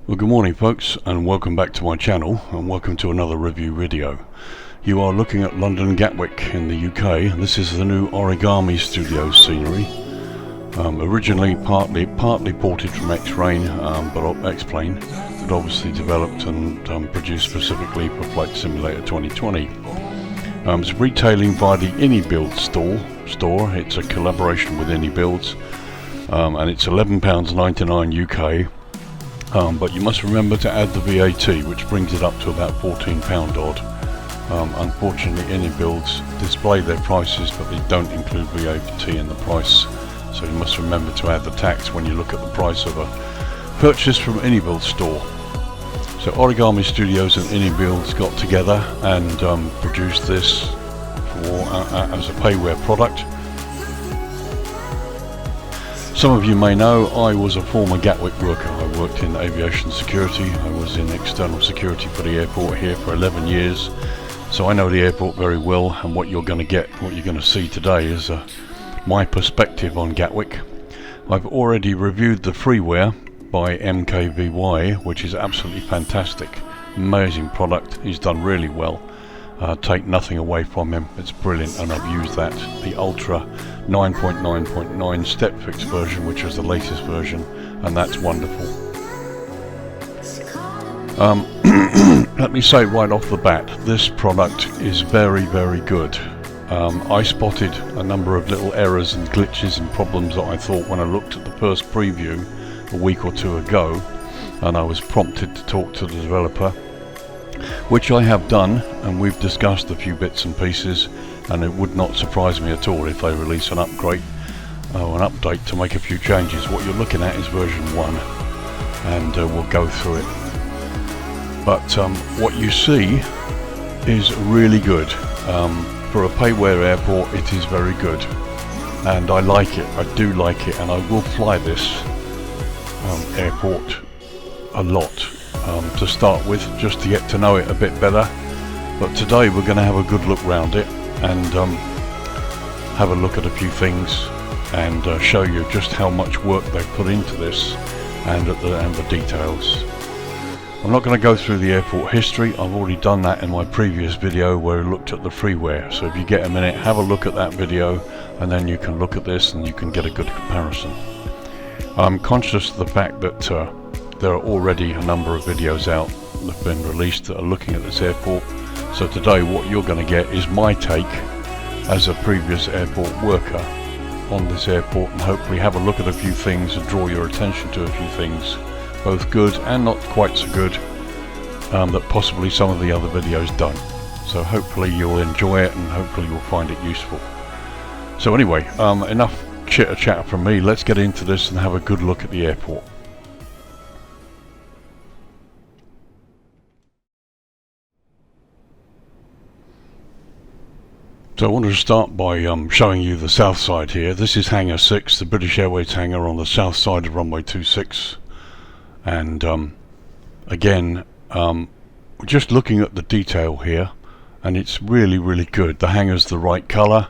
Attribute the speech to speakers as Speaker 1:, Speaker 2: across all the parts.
Speaker 1: Well, good morning folks, and welcome back to my channel, and welcome to another review video. You are looking at London Gatwick in the UK. This is the new Origami Studios scenery. Originally partly ported from X-Plane, but obviously developed and produced specifically for Flight Simulator 2020. It's retailing via the AnyBuild store. It's a collaboration with AnyBuilds, and it's £11.99 UK. But you must remember to add the VAT, which brings it up to about £14 odd. Unfortunately, AnyBuilds display their prices, but they don't include VAT in the price. So you must remember to add the tax when you look at the price of a purchase from AnyBuild store. So Origami Studios and AnyBuilds got together and produced this as a payware product. Some of you may know I was a former Gatwick worker. I worked in aviation security. I was in external security for the airport here for 11 years. So I know the airport very well, and what you're going to see today is my perspective on Gatwick. I've already reviewed the freeware by MKVY, which is absolutely fantastic. Amazing product. He's done really well. Take nothing away from him. It's brilliant, and I've used that. The Ultra 9.9.9 step fix version, which is the latest version, and that's wonderful. Let me say right off the bat, this product is very, very good. I spotted a number of little errors and glitches and problems that I thought when I looked at the first preview a week or two ago, and I was prompted to talk to the developer, which I have done, and we've discussed a few bits and pieces, and it would not surprise me at all if they release an upgrade or an update to make a few changes. What you're looking at is version 1, and we'll go through it. But what you see is really good. For a payware airport, it is very good, and I like it. I do like it, and I will fly this airport a lot to start with, just to get to know it a bit better. But today we're going to have a good look round it and have a look at a few things and show you just how much work they've put into this and the details. I'm not going to go through the airport history. I've already done that in my previous video where I looked at the freeware. So if you get a minute, have a look at that video, and then you can look at this and you can get a good comparison. I'm conscious of the fact that there are already a number of videos out that have been released that are looking at this airport. So today what you're going to get is my take as a previous airport worker on this airport, and hopefully have a look at a few things and draw your attention to a few things, both good and not quite so good, that possibly some of the other videos don't. So hopefully you'll enjoy it, and hopefully you'll find it useful. So anyway, enough chitter chatter from me. Let's get into this and have a good look at the airport. So I wanted to start by showing you the south side here. This is Hangar 6, the British Airways hangar on the south side of runway 26. And again, just looking at the detail here, and it's really, really good. The hangar's the right colour,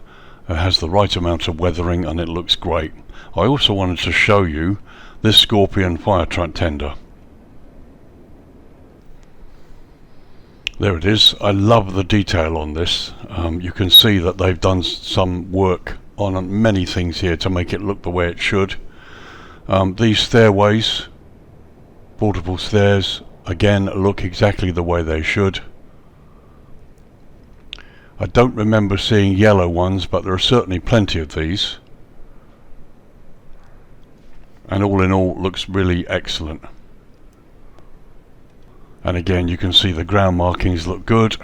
Speaker 1: it has the right amount of weathering, and it looks great. I also wanted to show you this Scorpion fire truck tender. There it is. I love the detail on this. You can see that they've done some work on many things here to make it look the way it should. These stairways, portable stairs, again look exactly the way they should. I don't remember seeing yellow ones, but there are certainly plenty of these. And all in all, looks really excellent. And again, you can see the ground markings look good.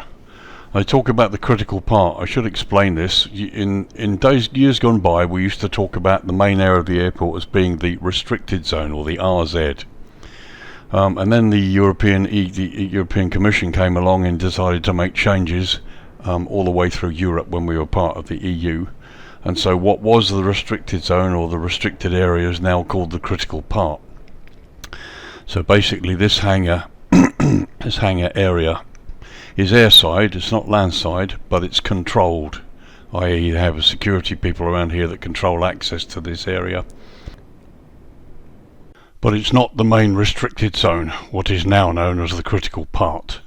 Speaker 1: I talk about the critical part. I should explain this. In years gone by, we used to talk about the main area of the airport as being the restricted zone, or the RZ. And then the European Commission came along and decided to make changes all the way through Europe when we were part of the EU. And so what was the restricted zone, or the restricted area, is now called the critical part. So basically this hangar this hangar area is airside. It's not landside, but it's controlled, i.e. you have security people around here that control access to this area. but it's not the main restricted zone, what is now known as the critical part.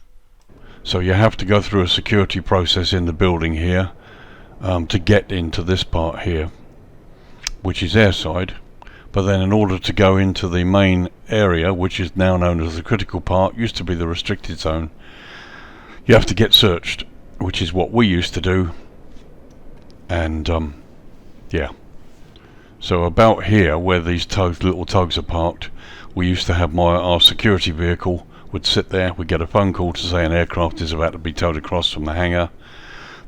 Speaker 1: So you have to go through a security process in the building here to get into this part here, which is airside. But then in order to go into the main area, which is now known as the critical part, used to be the restricted zone, you have to get searched, which is what we used to do. And yeah, so about here where these little tugs are parked, we used to have our security vehicle would sit there. We'd get a phone call to say an aircraft is about to be towed across from the hangar.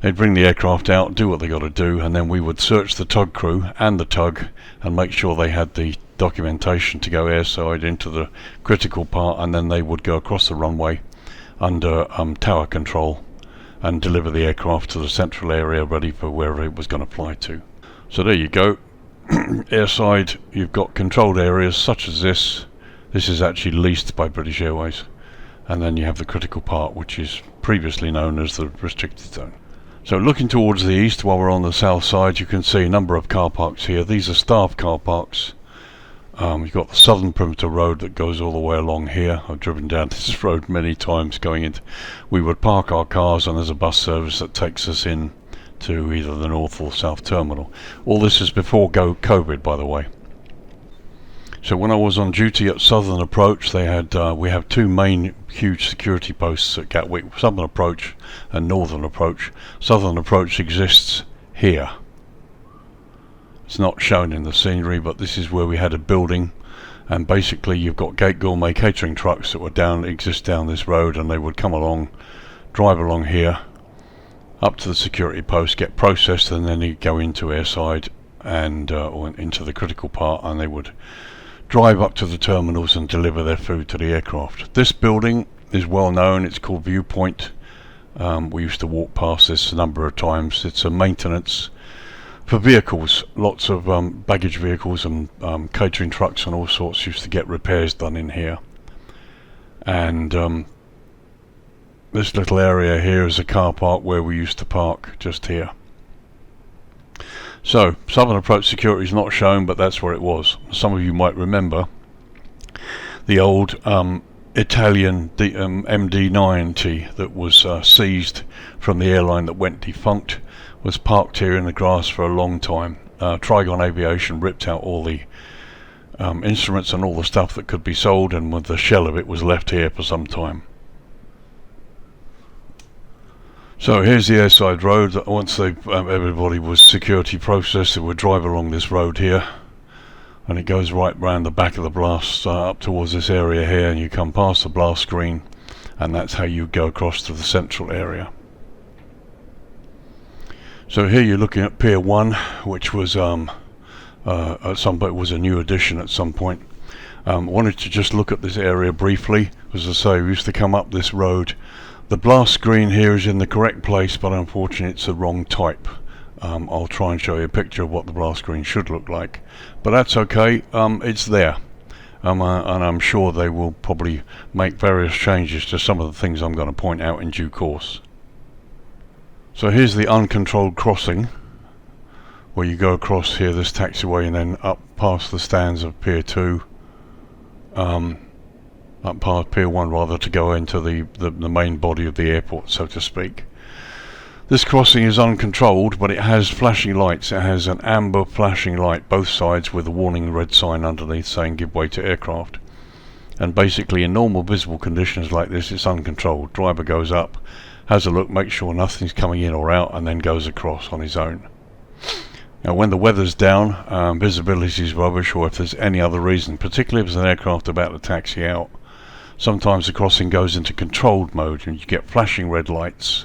Speaker 1: They'd bring the aircraft out, do what they got to do, and then we would search the tug crew and the tug and make sure they had the documentation to go airside into the critical part, and then they would go across the runway under tower control and deliver the aircraft to the central area ready for wherever it was going to fly to. So there you go. Airside, you've got controlled areas such as this. This is actually leased by British Airways. And then you have the critical part, which is previously known as the restricted zone. So looking towards the east, while we're on the south side, you can see a number of car parks here. These are staff car parks. You've got the southern perimeter road that goes all the way along here. I've driven down this road many times going into. We would park our cars, and there's a bus service that takes us in to either the north or south terminal. All this is before COVID, by the way. So when I was on duty at Southern Approach, they had we have two main huge security posts at Gatwick: Southern Approach and Northern Approach. Southern Approach exists here. It's not shown in the scenery, but this is where we had a building, and basically you've got Gate Gourmet catering trucks that would exist down this road, and they would come along, drive along here, up to the security post, get processed, and then you go into airside and or into the critical part, and they would drive up to the terminals and deliver their food to the aircraft. This building is well known. It's called Viewpoint. We used to walk past this a number of times. It's a maintenance for vehicles. Lots of baggage vehicles and catering trucks and all sorts used to get repairs done in here. And this little area here is a car park where we used to park, just here. So, Southern Approach security is not shown, but that's where it was. Some of you might remember the old Italian MD-90 that was seized from the airline that went defunct, was parked here in the grass for a long time. Trigon Aviation ripped out all the instruments and all the stuff that could be sold, and with the shell of it was left here for some time. So here's the Airside Road. Once everybody was security processed, they would drive along this road here, and it goes right round the back of the blast up towards this area here, and you come past the blast screen, and that's how you go across to the central area. So here you're looking at Pier 1, which was at some point was a new addition at some point. Wanted to just look at this area briefly. As I say, we used to come up this road. The blast screen here is in the correct place, but unfortunately it's the wrong type. I'll try and show you a picture of what the blast screen should look like, but that's okay. It's there, and I'm sure they will probably make various changes to some of the things I'm going to point out in due course. So here's the Uncontrolled Crossing, where you go across here, this taxiway, and then up past the stands of Pier 2, up past Pier 1 rather, to go into the main body of the airport, so to speak. This crossing is uncontrolled, but it has flashing lights. It has an amber flashing light both sides with a warning red sign underneath saying give way to aircraft. And basically in normal visible conditions like this, it's uncontrolled. Driver goes up, has a look, makes sure nothing's coming in or out, and then goes across on his own. Now when the weather's down, visibility is rubbish, or if there's any other reason, particularly if there's an aircraft about to taxi out, sometimes the crossing goes into controlled mode and you get flashing red lights.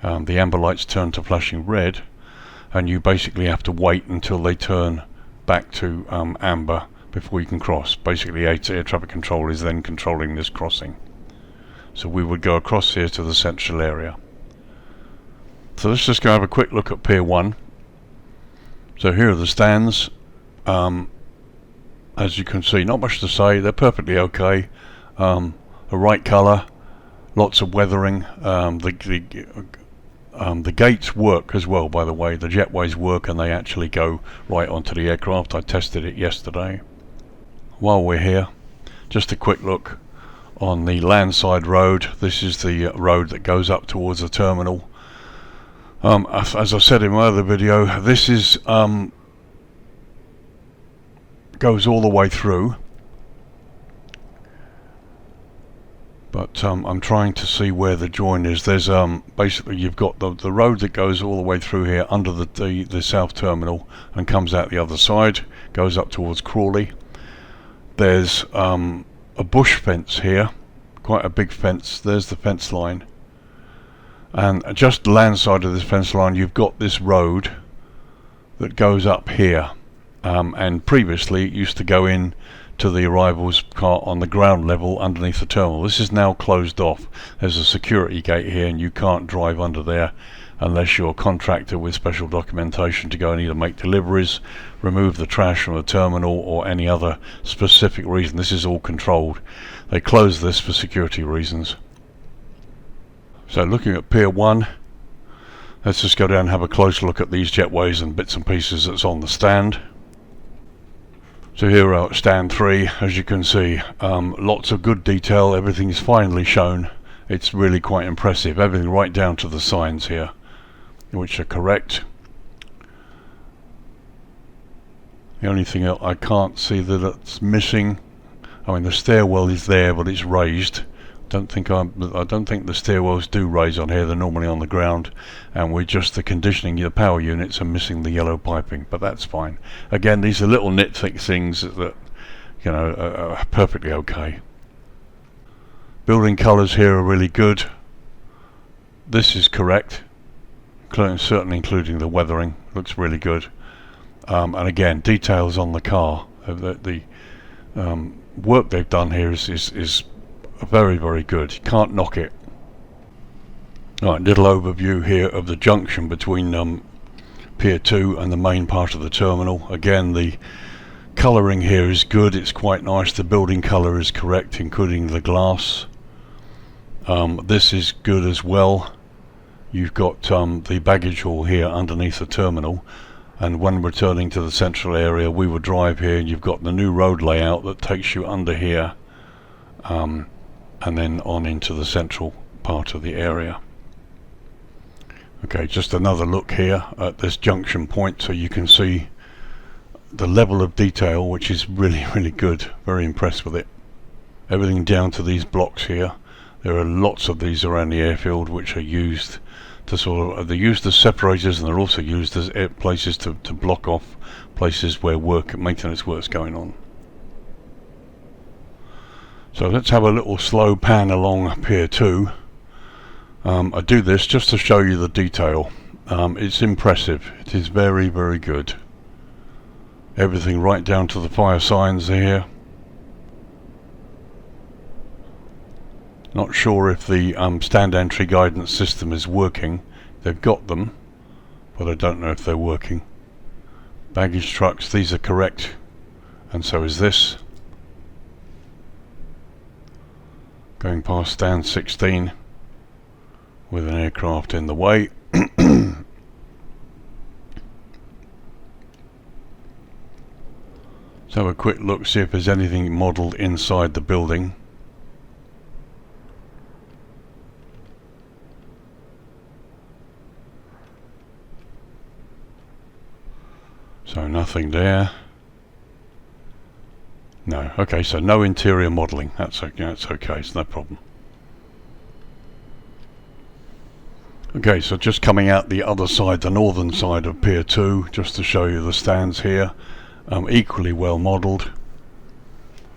Speaker 1: The amber lights turn to flashing red, and you basically have to wait until they turn back to amber before you can cross. Basically air traffic control is then controlling this crossing. So we would go across here to the central area. So let's just go have a quick look at Pier 1. So here are the stands. As you can see, not much to say. They're perfectly okay. A right colour, lots of weathering. The gates work as well, by the way. The jetways work, and they actually go right onto the aircraft. I tested it yesterday. while we're here, just a quick look on the Landside Road. This is the road that goes up towards the terminal. As I said in my other video, this is goes all the way through, but I'm trying to see where the join is. There's basically you've got the road that goes all the way through here under the south terminal and comes out the other side, goes up towards Crawley. There's a bush fence here, quite a big fence. There's the fence line, and just landside of this fence line you've got this road that goes up here, and previously it used to go in to the arrivals car on the ground level underneath the terminal. This is now closed off. There's a security gate here and you can't drive under there unless you're a contractor with special documentation to go and either make deliveries, remove the trash from the terminal, or any other specific reason. This is all controlled. They closed this for security reasons. So looking at Pier 1, let's just go down and have a close look at these jetways and bits and pieces that's on the stand. So here we are at stand 3. As you can see, lots of good detail. Everything's finely shown. It's really quite impressive. Everything right down to the signs here, which are correct. The only thing I can't see that it's missing, I mean the stairwell is there but it's raised. I don't think the stairwells do raise on here. They're normally on the ground, and we're just the conditioning, the power units are missing the yellow piping, but that's fine. Again, these are little nitpick things that you know are perfectly okay. Building colours here are really good. This is correct, certainly including the weathering. Looks really good. And again, details on the car. The work they've done here is very, very good. You can't knock it. Right, little overview here of the junction between Pier 2 and the main part of the terminal. Again, the colouring here is good. It's quite nice. The building colour is correct, including the glass. This is good as well. You've got the baggage hall here underneath the terminal, and when returning to the central area we would drive here, and you've got the new road layout that takes you under here, and then on into the central part of the area. Okay, just another look here at this junction point so you can see the level of detail, which is really, really good. Very impressed with it. Everything down to these blocks here. There are lots of these around the airfield which are used to they're used as separators, and they're also used as places to block off places where maintenance work's going on. So let's have a little slow pan along Pier 2. I do this just to show you the detail. It's impressive. It is very, very good. Everything right down to the fire signs here. Not sure if the stand entry guidance system is working. They've got them, but I don't know if they're working. Baggage trucks, these are correct, and so is this. Going past stand 16 with an aircraft in the way. Let's have a quick look, see if there's anything modelled inside the building. So nothing there. No. Okay, so no interior modelling. That's okay. It's no problem. Okay, so just coming out the other side, the northern side of Pier 2, just to show you the stands here. Equally well modelled,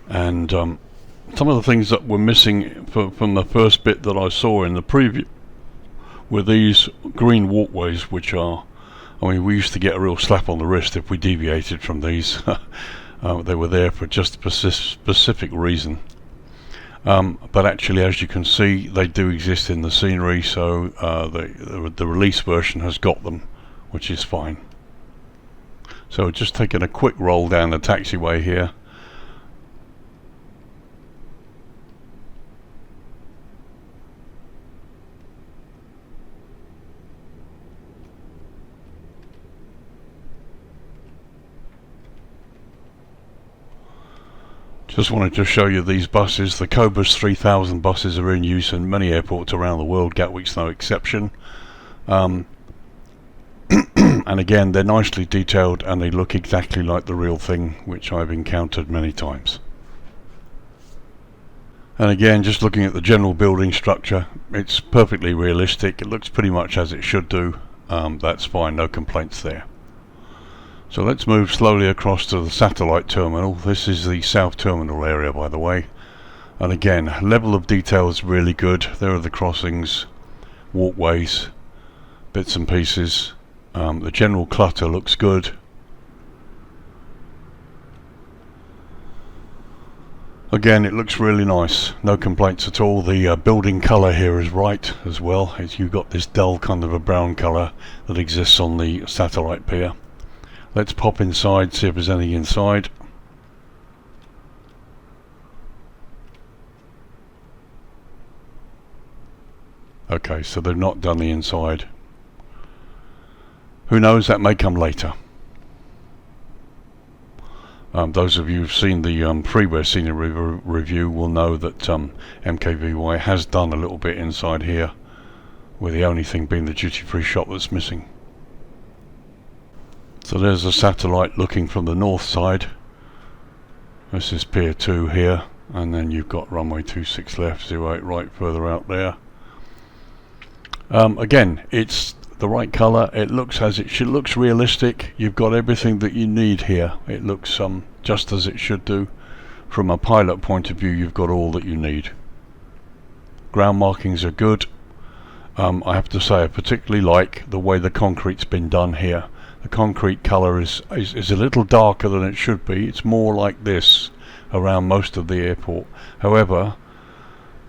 Speaker 1: and some of the things that were missing from the first bit that I saw in the preview were these green walkways, which are, I mean, we used to get a real slap on the wrist if we deviated from these. They were there for just a specific reason, but actually, as you can see, they do exist in the scenery, so the release version has got them, which is fine. So just taking a quick roll down the taxiway here. Just wanted to show you these buses. The Cobus 3000 buses are in use in many airports around the world, Gatwick's no exception. And again, they're nicely detailed and they look exactly like the real thing, which I've encountered many times. And again, just looking at the general building structure, it's perfectly realistic. It looks pretty much as it should do. That's fine, no complaints there. So let's move slowly across to the satellite terminal. This is the south terminal area, by the way. And again, level of detail is really good. There are the crossings, walkways, bits and pieces. The general clutter looks good. Again, it looks really nice. No complaints at all. The building colour here is right as well. You've got this dull kind of a brown colour that exists on the satellite pier. Let's pop inside, see if there's anything inside. Okay, so they've not done the inside. Who knows, that may come later. Those of you who've seen the freeware scenery review will know that MKVY has done a little bit inside here, with the only thing being the duty-free shop that's missing. So there's a satellite looking from the north side. This is Pier 2 here, and then you've got runway 26 left, 08 right further out there. Again, it's the right colour. It looks as it should. Looks realistic. You've got everything that you need here. It looks just as it should do. From a pilot point of view, you've got all that you need. Ground markings are good. I have to say, I particularly like the way the concrete's been done here. The concrete colour is a little darker than it should be. It's more like this around most of the airport. However,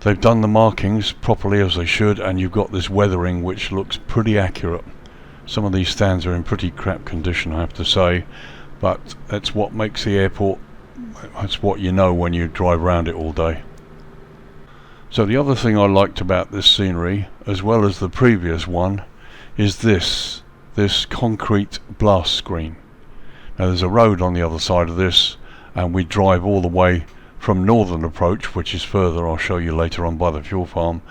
Speaker 1: they've done the markings properly as they should, and you've got this weathering which looks pretty accurate. Some of these stands are in pretty crap condition, I have to say, but that's what makes the airport, that's what you know when you drive around it all day. So the other thing I liked about this scenery, as well as the previous one, is this concrete blast screen. Now there's a road on the other side of this, and we drive all the way from northern approach, which is further, I'll show you later on by the fuel farm.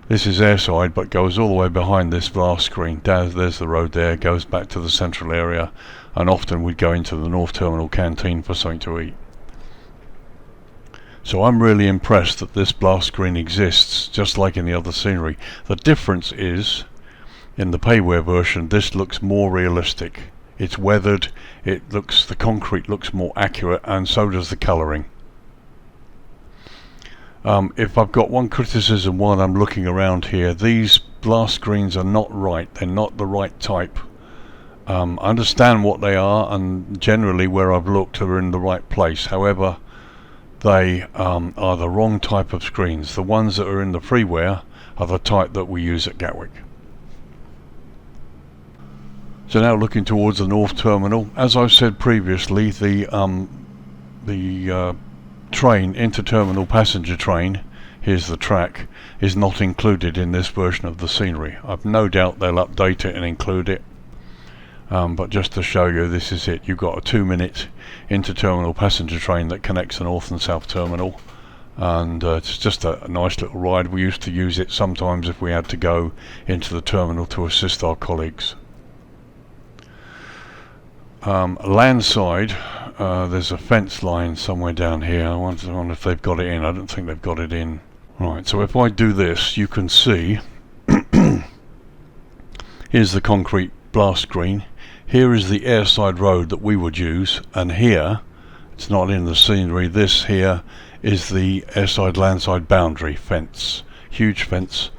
Speaker 1: This is airside, but goes all the way behind this blast screen. There's the road there, goes back to the central area, and often we'd go into the North Terminal canteen for something to eat. So I'm really impressed that this blast screen exists, just like in the other scenery. The difference is, in the payware version, this looks more realistic. It's weathered, the concrete looks more accurate, and so does the colouring. If I've got one criticism while I'm looking around here, these blast screens are not right. They're not the right type. I understand what they are, and generally where I've looked are in the right place. However, they are the wrong type of screens. The ones that are in the freeware are the type that we use at Gatwick. So now looking towards the North Terminal, as I've said previously, the train, interterminal passenger train, here's the track, is not included in this version of the scenery. I've no doubt they'll update it and include it, but just to show you, this is it. You've got a 2-minute interterminal passenger train that connects the North and South Terminal, and it's just a nice little ride. We used to use it sometimes if we had to go into the terminal to assist our colleagues. Landside, there's a fence line somewhere down here. I wonder if they've got it in. I don't think they've got it in. Right, so if I do this, you can see here's the concrete blast screen. Here is the Airside Road that we would use, and here, it's not in the scenery, this here is the Airside Landside boundary fence. Huge fence.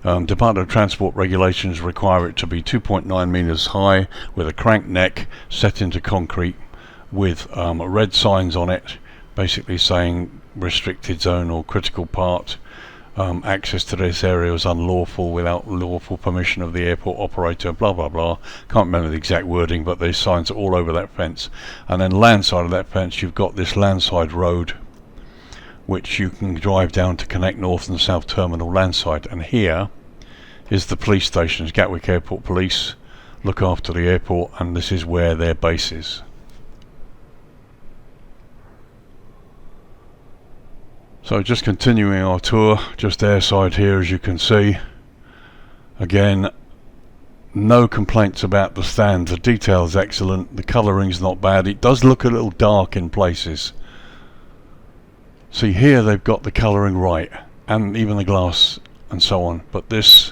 Speaker 1: Department of Transport regulations require it to be 2.9 meters high with a crank neck set into concrete with red signs on it basically saying restricted zone or critical part. Access to this area is unlawful without lawful permission of the airport operator, blah blah blah. Can't remember the exact wording, but there's signs all over that fence. And then landside of that fence you've got this Landside Road, which you can drive down to connect North and South Terminal landside. And here is the police stations. Gatwick Airport Police look after the airport, and this is where their base is. So just continuing our tour, just airside here as you can see. Again, no complaints about the stand, the detail's excellent, the colouring's not bad. It does look a little dark in places. See here they've got the colouring right, and even the glass and so on, but this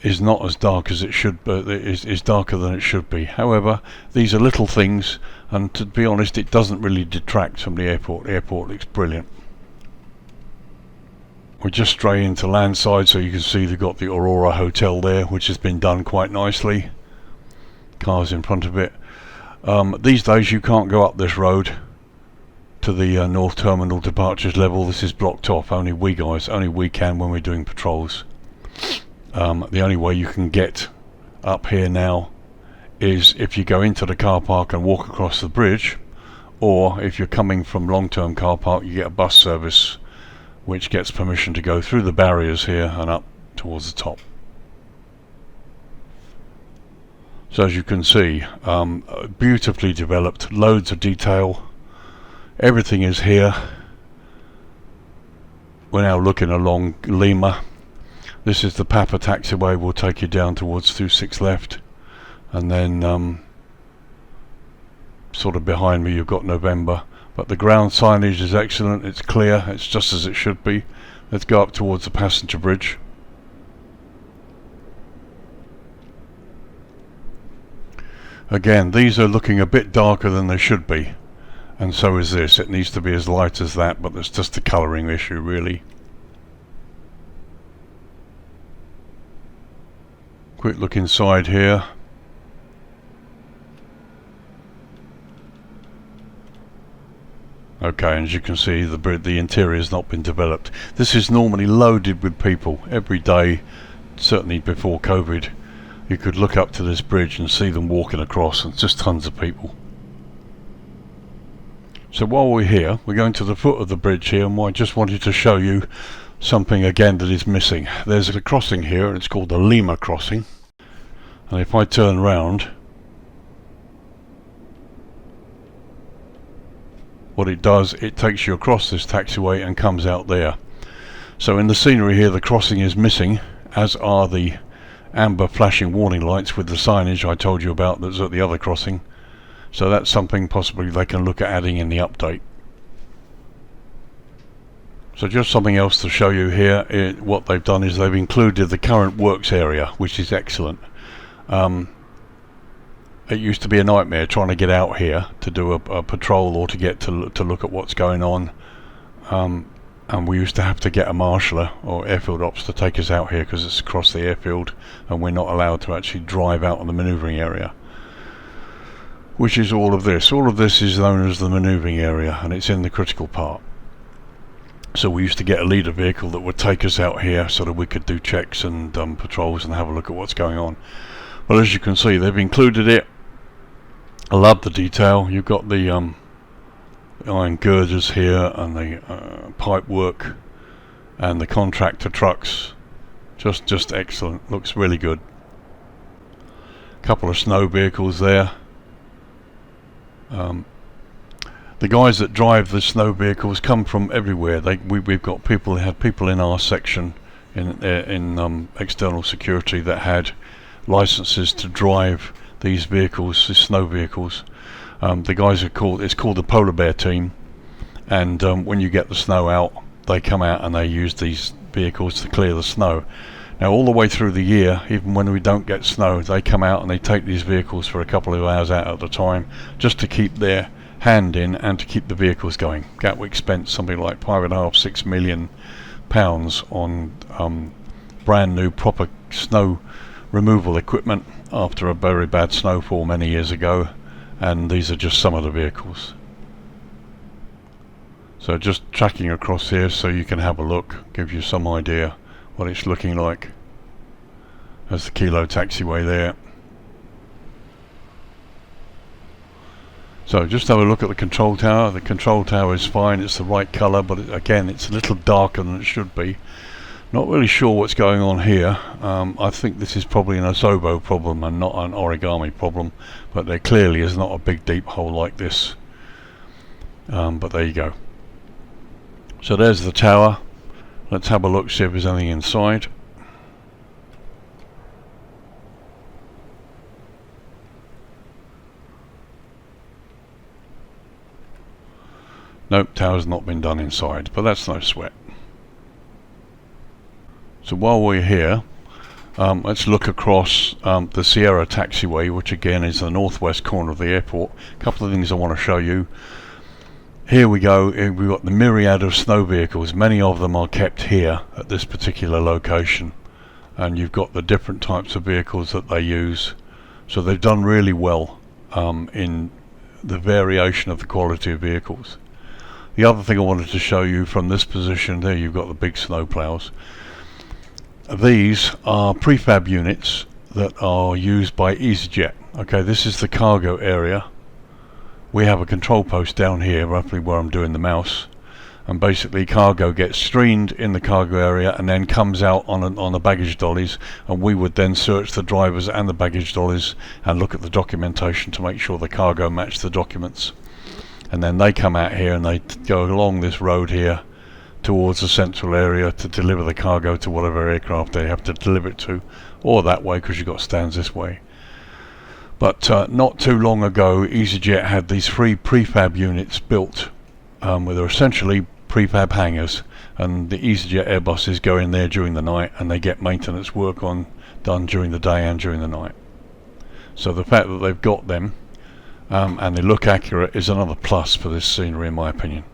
Speaker 1: is not as dark as it should be, is darker than it should be. However, these are little things, and to be honest it doesn't really detract from the airport. The airport looks brilliant. We're just straight into Landside, so you can see they've got the Aurora Hotel there, which has been done quite nicely. Cars in front of it. These days you can't go up this road to the North Terminal departures level. This is blocked off. Only we can when we're doing patrols. The only way you can get up here now is if you go into the car park and walk across the bridge, or if you're coming from long-term car park, you get a bus service which gets permission to go through the barriers here and up towards the top. So as you can see, beautifully developed, loads of detail, everything is here. We're now looking along Lima. This is the Papa Taxiway, will take you down towards 26 left, and then sort of behind me you've got November. But the ground signage is excellent, it's clear, it's just as it should be. Let's go up towards the passenger bridge. Again, these are looking a bit darker than they should be, and so is this. It needs to be as light as that, but it's just a colouring issue really. Quick look inside here. Okay, as you can see, the interior has not been developed. This is normally loaded with people every day. Certainly before COVID, you could look up to this bridge and see them walking across, and just tons of people. So while we're here, we're going to the foot of the bridge here, and I just wanted to show you something again that is missing. There's a crossing here, and it's called the Lima Crossing. And if I turn round, what it does, it takes you across this taxiway and comes out there. So in the scenery here, the crossing is missing, as are the amber flashing warning lights with the signage I told you about that's at the other crossing. So that's something possibly they can look at adding in the update. So just something else to show you here. What they've done is they've included the current works area, which is excellent. It used to be a nightmare trying to get out here to do a patrol or to get to look at what's going on, and we used to have to get a marshaller or airfield ops to take us out here because it's across the airfield and we're not allowed to actually drive out on the manoeuvring area, which is all of this. All of this is known as the manoeuvring area, and it's in the critical part. So we used to get a leader vehicle that would take us out here so that we could do checks and patrols and have a look at what's going on. Well, as you can see, they've included it. I love the detail. You've got the iron girders here, and the pipe work, and the contractor trucks. Just excellent. Looks really good. Couple of snow vehicles there. The guys that drive the snow vehicles come from everywhere. We've got people. Had people in our section in external security that had licenses to drive these vehicles, these snow vehicles. The guys are called, it's called the Polar Bear Team, and when you get the snow out, they come out and they use these vehicles to clear the snow. Now all the way through the year, even when we don't get snow, they come out and they take these vehicles for a couple of hours out at a time, just to keep their hand in and to keep the vehicles going. Gatwick spent something like £5.5–6 million on brand new proper snow removal equipment after a very bad snowfall many years ago, and these are just some of the vehicles. So just tracking across here so you can have a look, give you some idea what it's looking like. There's the Kilo Taxiway there. So just have a look at the control tower. The control tower is fine, it's the right colour, but again it's a little darker than it should be. Not really sure what's going on here. I think this is probably an Asobo problem and not an origami problem, but there clearly is not a big deep hole like this. But there you go. So there's the tower. Let's have a look, see if there's anything inside. Nope, tower's not been done inside, but that's no sweat. So while we're here, let's look across the Sierra Taxiway, which again is the northwest corner of the airport. A couple of things I want to show you. Here we go, we've got the myriad of snow vehicles. Many of them are kept here at this particular location, and you've got the different types of vehicles that they use. So they've done really well in the variation of the quality of vehicles. The other thing I wanted to show you from this position, there you've got the big snowplows. These are prefab units that are used by EasyJet. Okay, this is the cargo area. We have a control post down here, roughly where I'm doing the mouse, and basically cargo gets screened in the cargo area and then comes out on the baggage dollies, and we would then search the drivers and the baggage dollies and look at the documentation to make sure the cargo matched the documents. And then they come out here and they go along this road here towards the central area to deliver the cargo to whatever aircraft they have to deliver it to, or that way because you've got stands this way. But not too long ago, EasyJet had these 3 prefab units built, where they're essentially prefab hangars, and the EasyJet Airbuses go in there during the night and they get maintenance work done during the day and during the night. So the fact that they've got them and they look accurate is another plus for this scenery, in my opinion.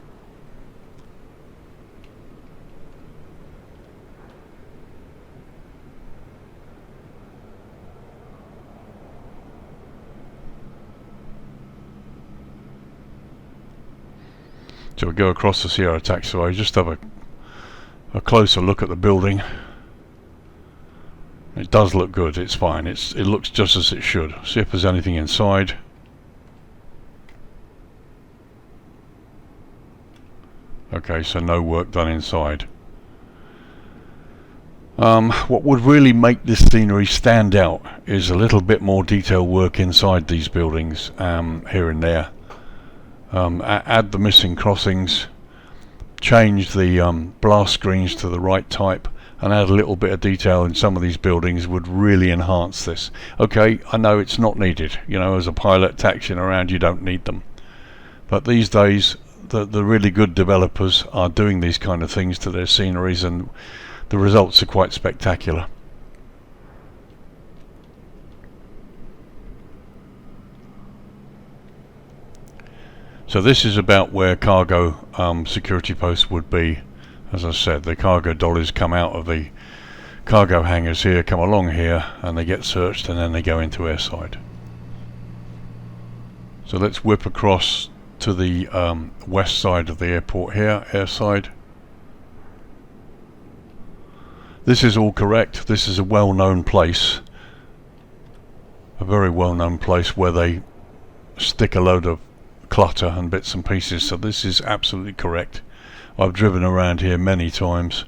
Speaker 1: So we go across the Sierra Taxiway, just have a closer look at the building. It does look good, it's fine, it looks just as it should. See if there's anything inside. Okay, so no work done inside. What would really make this scenery stand out is a little bit more detail work inside these buildings, here and there. Add the missing crossings, change the blast screens to the right type, and add a little bit of detail in some of these buildings would really enhance this. Okay, I know it's not needed, you know, as a pilot taxiing around you don't need them, but these days the really good developers are doing these kind of things to their sceneries, and the results are quite spectacular. So this is about where cargo security posts would be. As I said, the cargo dollies come out of the cargo hangars here, come along here, and they get searched, and then they go into airside. So let's whip across to the west side of the airport here, airside. This is all correct. This is a well-known place, a very well-known place where they stick a load of clutter and bits and pieces, so this is absolutely correct. I've driven around here many times.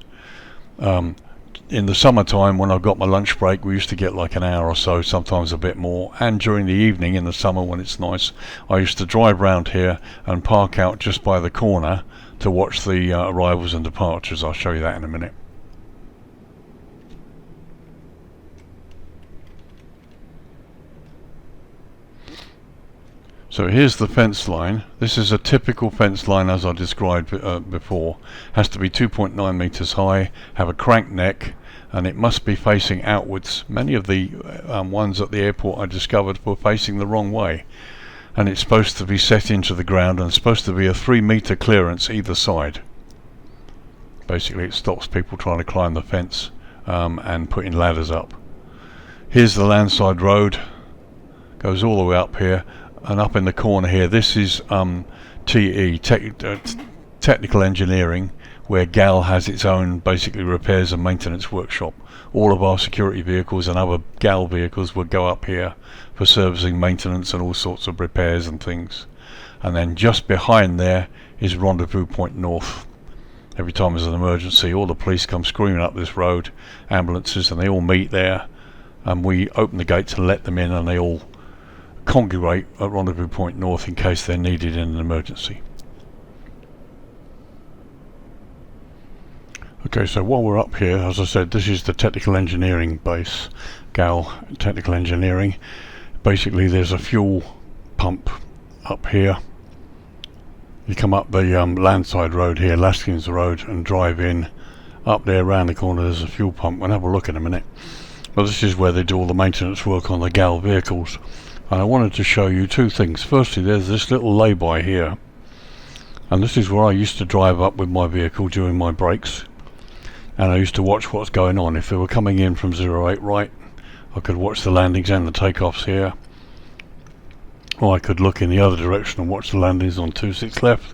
Speaker 1: In the summertime, when I got my lunch break, we used to get like an hour or so, sometimes a bit more, and during the evening in the summer when it's nice, I used to drive round here and park out just by the corner to watch the arrivals and departures. I'll show you that in a minute. So here's the fence line. This is a typical fence line as I described before. Has to be 2.9 meters high, have a crank neck, and it must be facing outwards. Many of the ones at the airport I discovered were facing the wrong way. And it's supposed to be set into the ground and supposed to be a 3-meter clearance either side. Basically it stops people trying to climb the fence and putting ladders up. Here's the Landside Road. Goes all the way up here. And up in the corner here, this is TE, Technical Engineering, where GAL has its own basically repairs and maintenance workshop. All of our security vehicles and other GAL vehicles would go up here for servicing, maintenance and all sorts of repairs and things. And then just behind there is Rendezvous Point North. Every time there's an emergency, all the police come screaming up this road, ambulances, and they all meet there, and we open the gates and let them in, and they all congregate at Rendezvous Point North in case they're needed in an emergency. Okay, so while we're up here, as I said, this is the technical engineering base, GAL technical engineering. Basically there's a fuel pump up here. You come up the Landside Road here, Laskins Road, and drive in. Up there around the corner there's a fuel pump. We'll have a look in a minute. But this is where they do all the maintenance work on the GAL vehicles. And I wanted to show you two things. Firstly, there's this little lay-by here. And this is where I used to drive up with my vehicle during my breaks. And I used to watch what's going on. If they were coming in from 08 right, I could watch the landings and the takeoffs here. Or I could look in the other direction and watch the landings on 26 left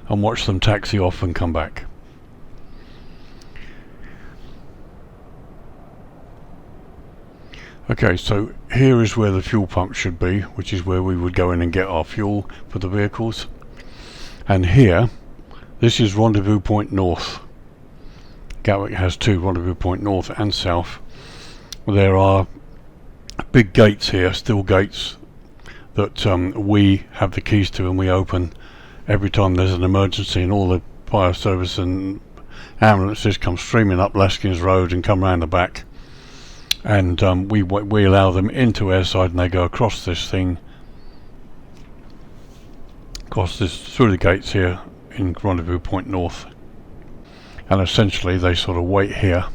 Speaker 1: and watch them taxi off and come back. Okay, so here is where the fuel pump should be, which is where we would go in and get our fuel for the vehicles. And here, this is Rendezvous Point North. Gatwick has two, Rendezvous Point North and South. There are big gates here, steel gates, that we have the keys to and we open every time there's an emergency, and all the fire service and ambulances come streaming up Laskins Road and come round the back. And we allow them into Airside, and they go across this thing, through the gates here in Rendezvous Point North. And essentially they sort of wait here,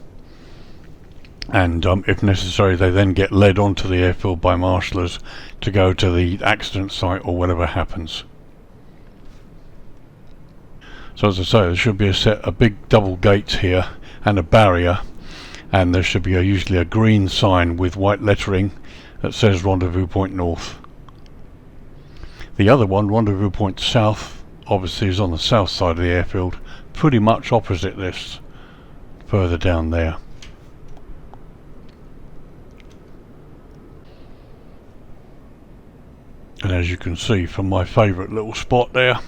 Speaker 1: and if necessary they then get led onto the airfield by marshallers to go to the accident site or whatever happens. So as I say, there should be a set of big double gates here and a barrier, and there should be usually a green sign with white lettering that says Rendezvous Point North. The other one, Rendezvous Point South, obviously is on the south side of the airfield, pretty much opposite this, further down there. And as you can see from my favourite little spot there,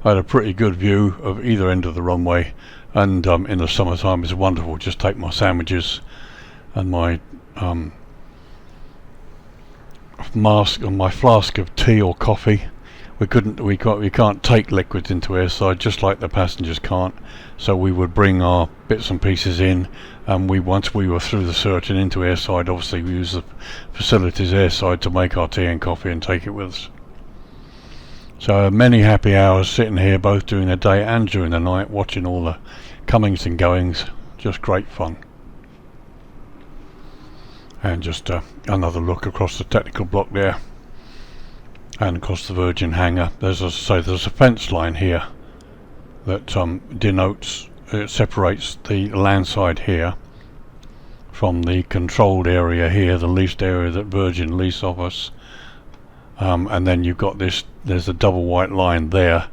Speaker 1: I had a pretty good view of either end of the runway, and in the summertime it's wonderful. Just take my sandwiches and my mask and my flask of tea or coffee. We can't take liquids into Airside, just like the passengers can't. So we would bring our bits and pieces in, and once we were through the search and into Airside, obviously we use the facilities Airside to make our tea and coffee and take it with us. So many happy hours sitting here, both during the day and during the night, watching all the comings and goings. Just great fun. And just another look across the technical block there, and across the Virgin Hangar. There's a fence line here that denotes, it separates the landside here from the controlled area here, the leased area that Virgin lease of us. And then you've got there's a double white line there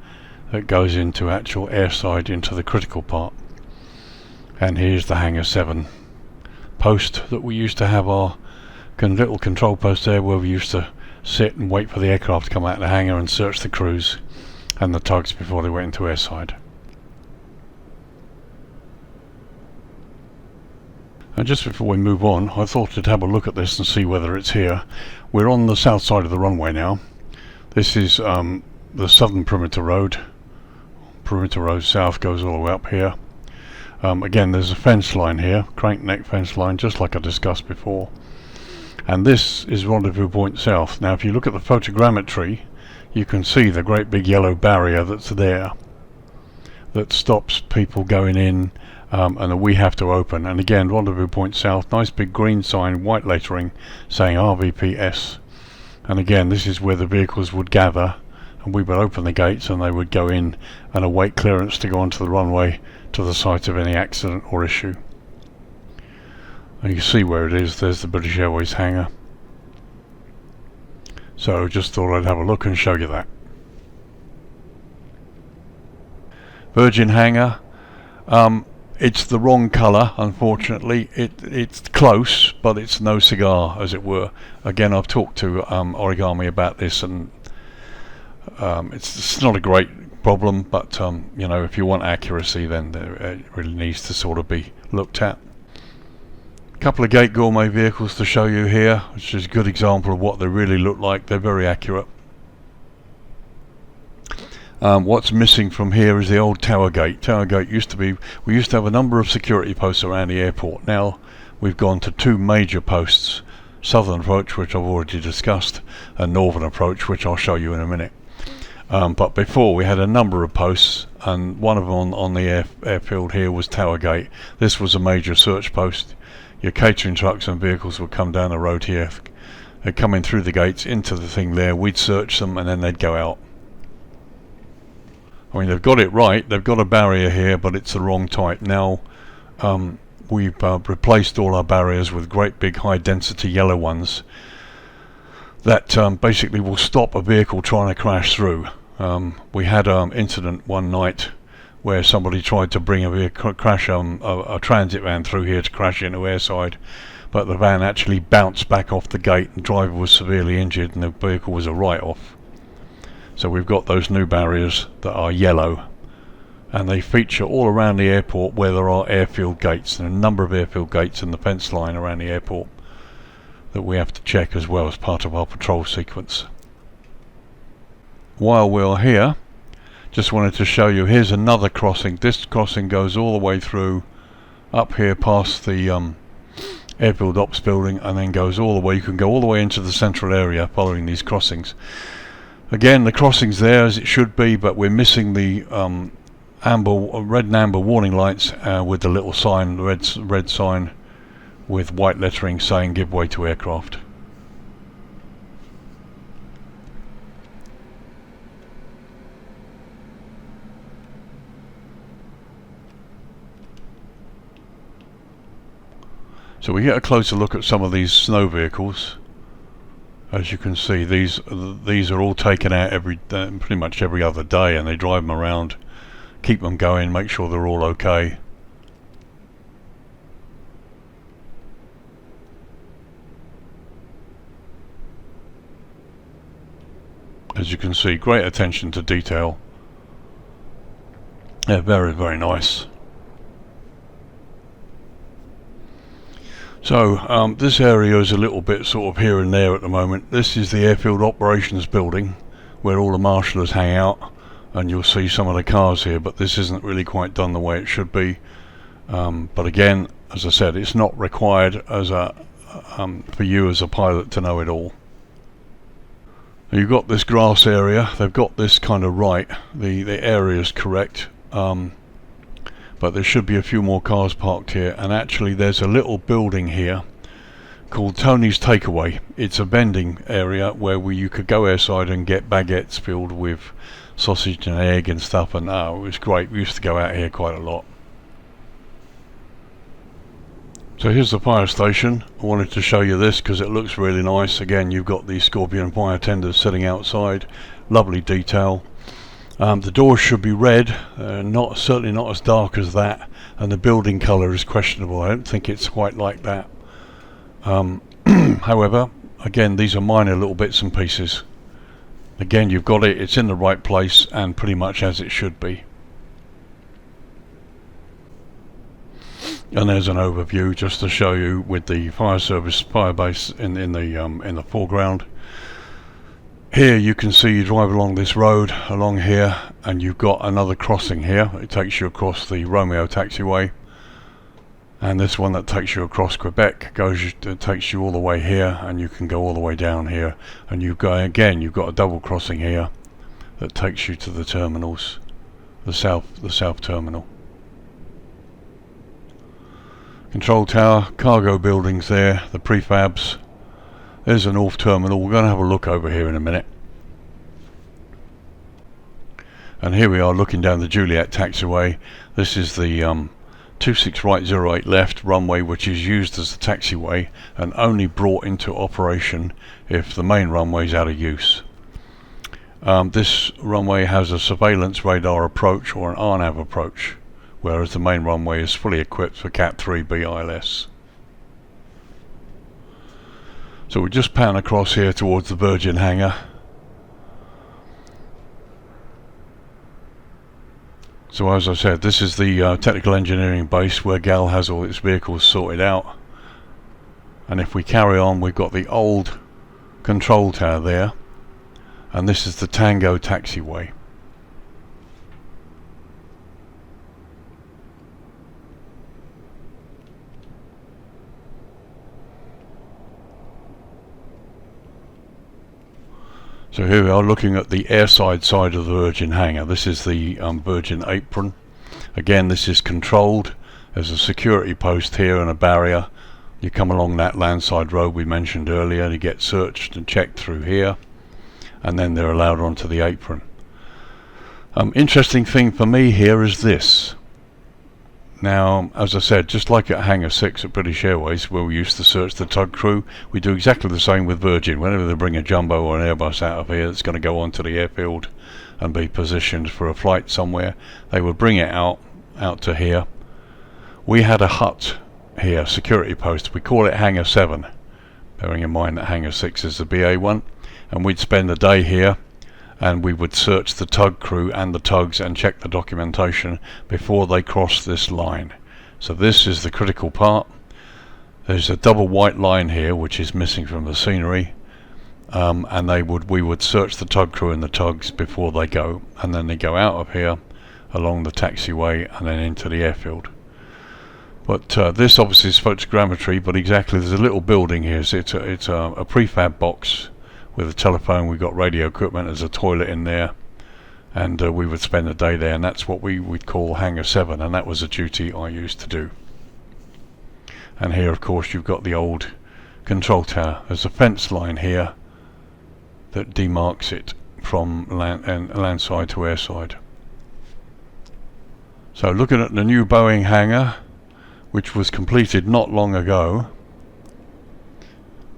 Speaker 1: that goes into actual Airside, into the critical part. And here's the Hangar 7 post that we used to have, our little control post there, where we used to sit and wait for the aircraft to come out of the hangar and search the crews and the tugs before they went into Airside. And just before we move on, I thought I'd have a look at this and see whether it's here. We're on the south side of the runway now. This is the southern perimeter road. Perimeter road south goes all the way up here. Again, there's a fence line here, crank neck fence line, just like I discussed before. And this is Rendezvous Point South. Now if you look at the photogrammetry, you can see the great big yellow barrier that's there, that stops people going in, and that we have to open. And again, Rendezvous Point South, nice big green sign, white lettering saying RVPS. And again, this is where the vehicles would gather, and we would open the gates and they would go in and await clearance to go onto the runway to the site of any accident or issue. And you can see where it is. There's the British Airways hangar. So just thought I'd have a look and show you that. Virgin Hangar. It's the wrong colour, unfortunately. It's close, but it's no cigar, as it were. Again, I've talked to Origami about this, and it's not a great problem, but you know, if you want accuracy, then it really needs to sort of be looked at. Couple of Gate Gourmet vehicles to show you here, which is a good example of what they really look like. They're very accurate. What's missing from here is the old Towergate. Towergate used to be, we used to have a number of security posts around the airport. Now we've gone to two major posts, southern approach, which I've already discussed, and northern approach, which I'll show you in a minute. But before we had a number of posts, and one of them on the airfield here was Towergate. This was a major search post. Your catering trucks and vehicles would come down the road here. They'd come in through the gates into the thing there, we'd search them, and then they'd go out. I mean, they've got it right, they've got a barrier here, but it's the wrong type. Now we've replaced all our barriers with great big high density yellow ones that basically will stop a vehicle trying to crash through. We had an incident one night where somebody tried to bring a vehicle, crash a transit van through here to crash into Airside, but the van actually bounced back off the gate, the driver was severely injured and the vehicle was a write-off. So we've got those new barriers that are yellow, and they feature all around the airport where there are airfield gates, and a number of airfield gates in the fence line around the airport that we have to check as well as part of our patrol sequence. While we're here, just wanted to show you, here's another crossing. This crossing goes all the way through up here past the airfield ops building, and then goes all the way, you can go all the way into the central area following these crossings. Again, the crossing's there as it should be, but we're missing the red and amber warning lights with the little sign, the red sign with white lettering saying give way to aircraft. So we get a closer look at some of these snow vehicles. As you can see, these are all taken out pretty much every other day, and they drive them around, keep them going, make sure they're all okay. As you can see, great attention to detail. They're very, very nice. So this area is a little bit sort of here and there at the moment. This is the airfield operations building where all the marshallers hang out, and you'll see some of the cars here, but this isn't really quite done the way it should be. But again, as I said, it's not required as for you as a pilot to know it all. You've got this grass area, they've got this kind of right, the area is correct. But there should be a few more cars parked here, and actually there's a little building here called Tony's Takeaway. It's a vending area where you could go airside and get baguettes filled with sausage and egg and stuff, and it was great. We used to go out here quite a lot. So here's the fire station. I wanted to show you this because it looks really nice. Again, you've got these Scorpion fire tenders sitting outside, lovely detail. The doors should be red, certainly not as dark as that, and the building colour is questionable. I don't think it's quite like that. However, again, these are minor little bits and pieces. Again, you've got it, it's in the right place and pretty much as it should be. And there's an overview just to show you with the fire service fire base in the foreground. Here you can see you drive along this road along here, and you've got another crossing here. It takes you across the Romeo Taxiway, and this one that takes you across Quebec takes you all the way here, and you can go all the way down here, and you've got a double crossing here that takes you to the terminals, the south terminal. Control tower, cargo buildings there, the prefabs. There's a north terminal. We're going to have a look over here in a minute. And here we are looking down the Juliet Taxiway. This is the 26 right 08 left runway, which is used as the taxiway and only brought into operation if the main runway is out of use. This runway has a surveillance radar approach or an RNAV approach, whereas the main runway is fully equipped for Cat 3 BILS. So we just pan across here towards the Virgin Hangar. So as I said, this is the technical engineering base where GAL has all its vehicles sorted out. And if we carry on, we've got the old control tower there, and this is the Tango Taxiway. So here we are looking at the airside side of the Virgin Hangar. This is the Virgin apron. Again, this is controlled. There's a security post here and a barrier. You come along that Landside Road we mentioned earlier, you get searched and checked through here, and then they're allowed onto the apron. Interesting thing for me here is this. Now, as I said, just like at Hangar 6 at British Airways, where we used to search the tug crew, we do exactly the same with Virgin. Whenever they bring a jumbo or an Airbus out of here that's going to go onto the airfield and be positioned for a flight somewhere, they would bring it out to here. We had a hut here, security post. We call it Hangar 7, bearing in mind that Hangar 6 is the BA one, and we'd spend a day here and we would search the tug crew and the tugs and check the documentation before they cross this line. So this is the critical part. There's a double white line here which is missing from the scenery, and we would search the tug crew and the tugs before they go, and then they go out of here along the taxiway and then into the airfield. But this obviously is photogrammetry, but exactly, there's a little building here. So it's a prefab box with a telephone. We've got radio equipment, there's a toilet in there, and we would spend a day there, and that's what we'd call Hangar 7, and that was a duty I used to do. And here of course you've got the old control tower. There's a fence line here that demarks it from landside to airside. So looking at the new Boeing hangar, which was completed not long ago.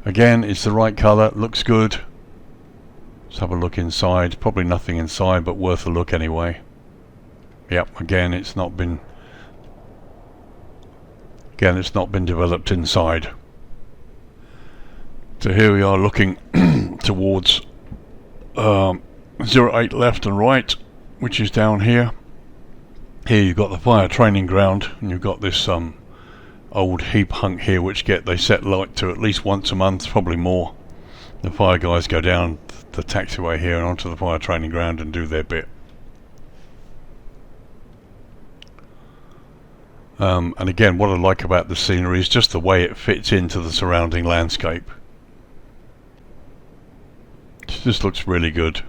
Speaker 1: Again, it's the right colour, looks good. Let's have a look inside. Probably nothing inside, but worth a look anyway. Yep, again it's not been developed inside. So here we are looking towards 08 left and right, which is down here. Here you've got the fire training ground, and you've got this old heap hunk here which they set light to at least once a month, probably more. The fire guys go down the taxiway here and onto the fire training ground and do their bit. And again, what I like about the scenery is just the way it fits into the surrounding landscape. It just looks really good.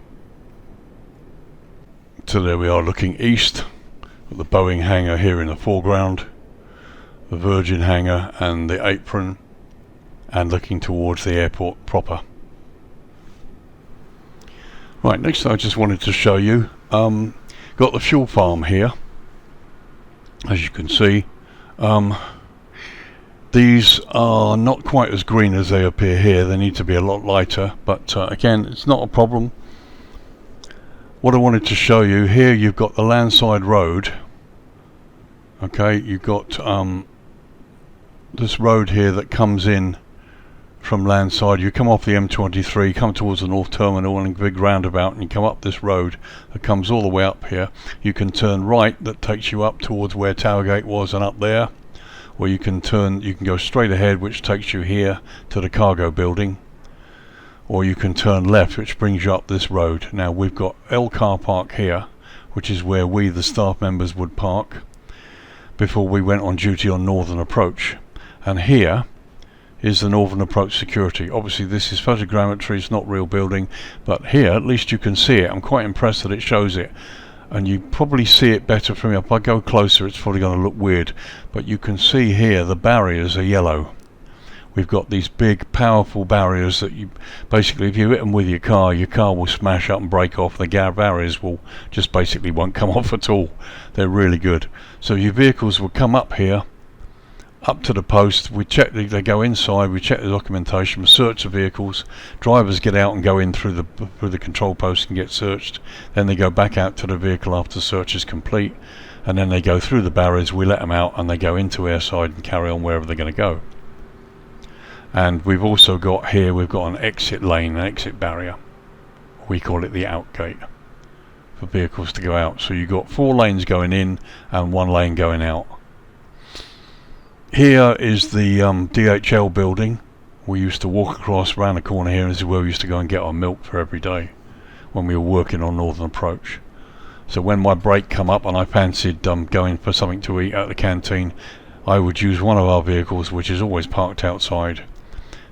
Speaker 1: So there we are looking east at the Boeing hangar here in the foreground, the Virgin hangar and the apron, and looking towards the airport proper. Right, next I just wanted to show you, got the fuel farm here, as you can see. These are not quite as green as they appear here. They need to be a lot lighter, but again, it's not a problem. What I wanted to show you here, you've got the Landside Road. Okay, you've got this road here that comes in from Landside. You come off the M23, come towards the North Terminal and a big roundabout, and you come up this road that comes all the way up here. You can turn right, that takes you up towards where Towergate was and up there, or you can go straight ahead, which takes you here to the cargo building, or you can turn left, which brings you up this road. Now we've got L car park here, which is where we, the staff members, would park before we went on duty on Northern Approach, and here is the Northern Approach security. Obviously this is photogrammetry, it's not real building, but here at least you can see it. I'm quite impressed that it shows it, and you probably see it better from here. If I go closer it's probably going to look weird, but you can see here the barriers are yellow. We've got these big powerful barriers that you basically, if you hit them with your car will smash up and break off. The barriers will just basically won't come off at all. They're really good. So your vehicles will come up here, up to the post. We check, they go inside, we check the documentation, we search the vehicles. Drivers get out and go in through the control post and get searched. Then they go back out to the vehicle after search is complete, and then they go through the barriers. We let them out and they go into airside and carry on wherever they're going to go. And we've also got here, we've got an exit lane, an exit barrier. We call it the out gate for vehicles to go out. So you've got 4 lanes going in and 1 lane going out. Here is the DHL building. We used to walk across around the corner here, and this is where we used to go and get our milk for every day when we were working on Northern Approach. So when my break come up and I fancied going for something to eat at the canteen, I would use one of our vehicles, which is always parked outside,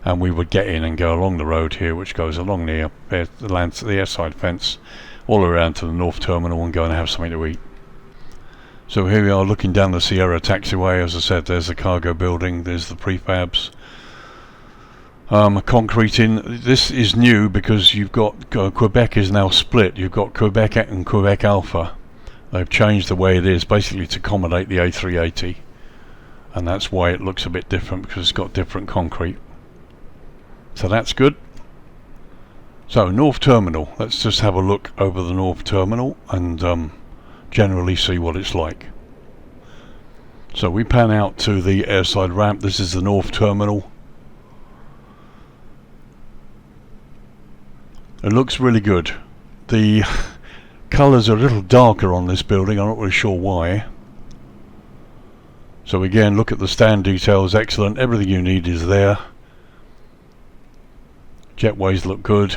Speaker 1: and we would get in and go along the road here, which goes along the airside fence all around to the North Terminal and go and have something to eat. So here we are looking down the Sierra Taxiway. As I said, there's the cargo building, there's the prefabs. Concrete in. This is new because you've got Quebec is now split. You've got Quebec and Quebec Alpha. They've changed the way it is basically to accommodate the A380, and that's why it looks a bit different, because it's got different concrete. So that's good. So North Terminal, let's just have a look over the North Terminal and generally see what it's like. So we pan out to the airside ramp. This is the North Terminal. It looks really good. The colours are a little darker on this building, I'm not really sure why. So again, look at the stand details, excellent, everything you need is there. Jetways look good.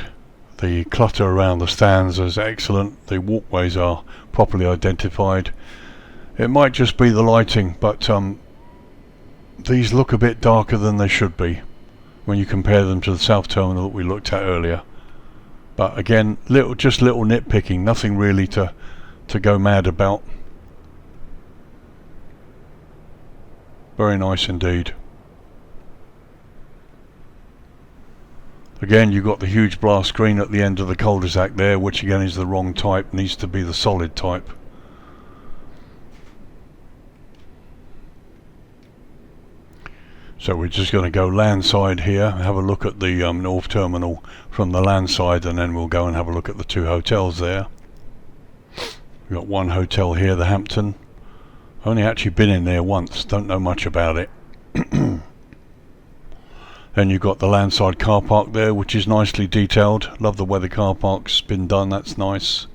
Speaker 1: The clutter around the stands is excellent. The walkways are properly identified. It might just be the lighting, but these look a bit darker than they should be when you compare them to the South Terminal that we looked at earlier. But again, just little nitpicking, nothing really to go mad about. Very nice indeed. Again, you've got the huge blast screen at the end of the cul-de-sac there, which again is the wrong type, needs to be the solid type. So we're just going to go landside here, have a look at the North Terminal from the landside, and then we'll go and have a look at the two hotels there. We've got one hotel here, the Hampton. Only actually been in there once, don't know much about it. Then you've got the landside car park there, which is nicely detailed. Love the way the car park's been done, that's nice.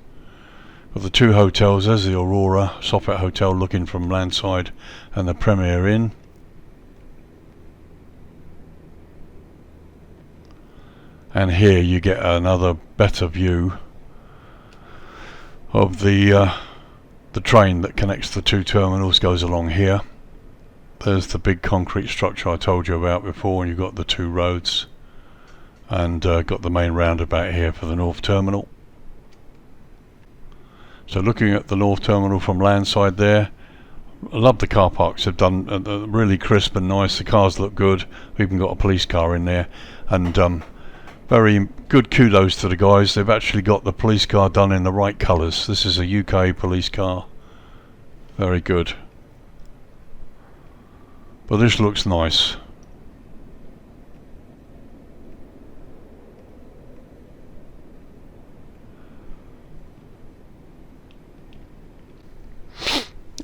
Speaker 1: Got the two hotels, there's the Aurora Soffit Hotel looking from landside, and the Premier Inn. And here you get another better view of the train that connects the two terminals, goes along here. There's the big concrete structure I told you about before, and you've got the two roads, and got the main roundabout here for the North Terminal. So looking at the North Terminal from landside there, I love the car parks. They've done really crisp and nice. The cars look good. We've even got a police car in there, and very good kudos to the guys. They've actually got the police car done in the right colours. This is a UK police car. Very good. But this looks nice.